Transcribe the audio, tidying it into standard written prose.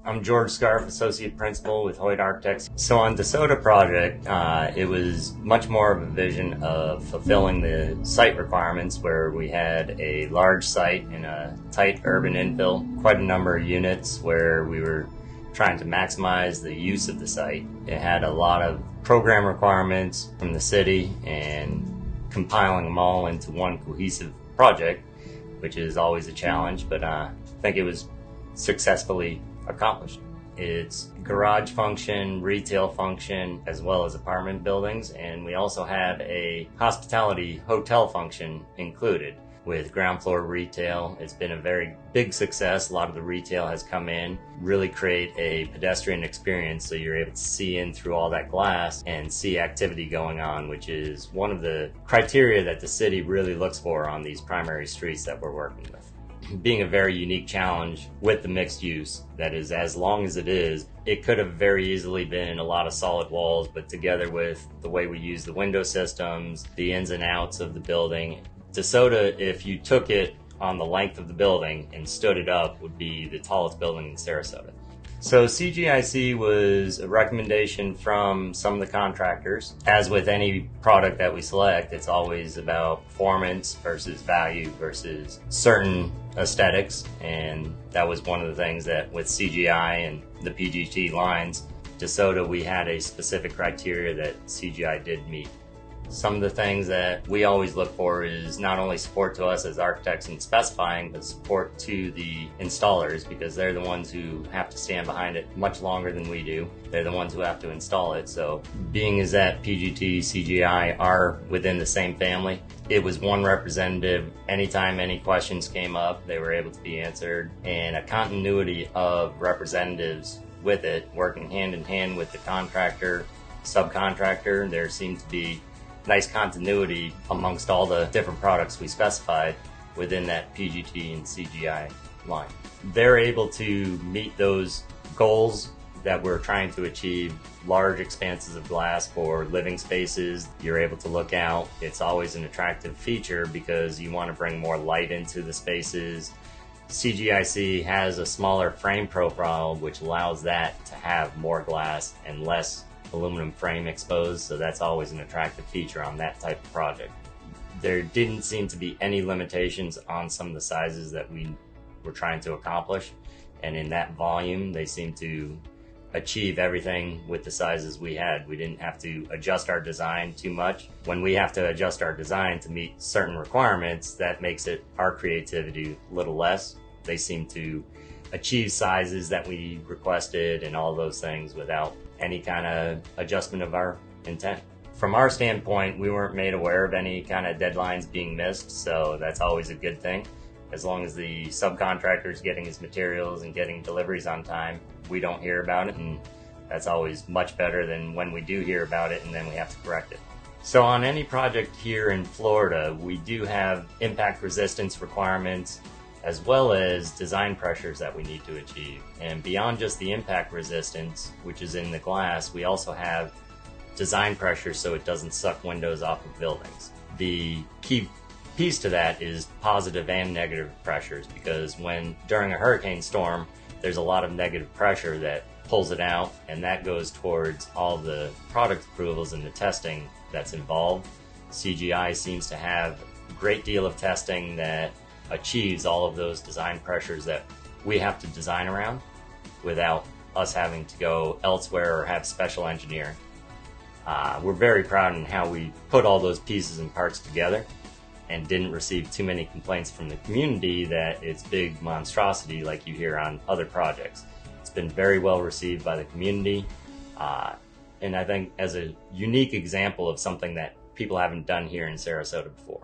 I'm George Scarf, Associate Principal with HOYT Architects. So on DeSota project, it was much more of a vision of fulfilling the site requirements where we had a large site in a tight urban infill, quite a number of units where we were trying to maximize the use of the site. It had a lot of program requirements from the city and compiling them all into one cohesive project, which is always a challenge, but I think it was successfully accomplished. It's garage function, retail function, as well as apartment buildings, and we also have a hospitality hotel function included with ground floor retail. It's been a very big success. A lot of the retail has come in, really create a pedestrian experience so you're able to see in through all that glass and see activity going on, which is one of the criteria that the city really looks for on these primary streets that we're working with. Being a very unique challenge with the mixed use, that is, as long as it is, it could have very easily been a lot of solid walls, but together with the way we use the window systems, the ins and outs of the building, DeSota, if you took it on the length of the building and stood it up, would be the tallest building in Sarasota. So CGIC was a recommendation from some of the contractors. As with any product that we select, it's always about performance versus value versus certain aesthetics, and that was one of the things that with CGI and the PGT lines, DeSota, we had a specific criteria that CGI did meet. Some of the things that we always look for is not only support to us as architects in specifying, but support to the installers, because they're the ones who have to stand behind it much longer than we do. They're the ones who have to install it. So being as that PGT, CGI are within the same family, it was one representative. Anytime any questions came up, they were able to be answered, and a continuity of representatives with it, working hand in hand with the contractor, subcontractor. There seemed to be nice continuity amongst all the different products we specified within that PGT and CGI line. They're able to meet those goals that we're trying to achieve. Large expanses of glass for living spaces, you're able to look out. It's always an attractive feature because you want to bring more light into the spaces. CGIC has a smaller frame profile, which allows that to have more glass and less aluminum frame exposed, so that's always an attractive feature on that type of project. There didn't seem to be any limitations on some of the sizes that we were trying to accomplish, and in that volume they seemed to achieve everything with the sizes we had. We didn't have to adjust our design too much. When we have to adjust our design to meet certain requirements, that makes it our creativity a little less. They seem to achieve sizes that we requested and all those things without any kind of adjustment of our intent. From our standpoint, we weren't made aware of any kind of deadlines being missed, so that's always a good thing. As long as the subcontractor is getting his materials and getting deliveries on time, we don't hear about it, and that's always much better than when we do hear about it and then we have to correct it. So on any project here in Florida, we do have impact resistance requirements as well as design pressures that we need to achieve. And beyond just the impact resistance, which is in the glass, we also have design pressure so it doesn't suck windows off of buildings. The key piece to that is positive and negative pressures, because during a hurricane storm, there's a lot of negative pressure that pulls it out, and that goes towards all the product approvals and the testing that's involved. CGI seems to have a great deal of testing that achieves all of those design pressures that we have to design around without us having to go elsewhere or have special engineering. We're very proud in how we put all those pieces and parts together and didn't receive too many complaints from the community that it's big monstrosity like you hear on other projects. It's been very well received by the community, and I think as a unique example of something that people haven't done here in Sarasota before.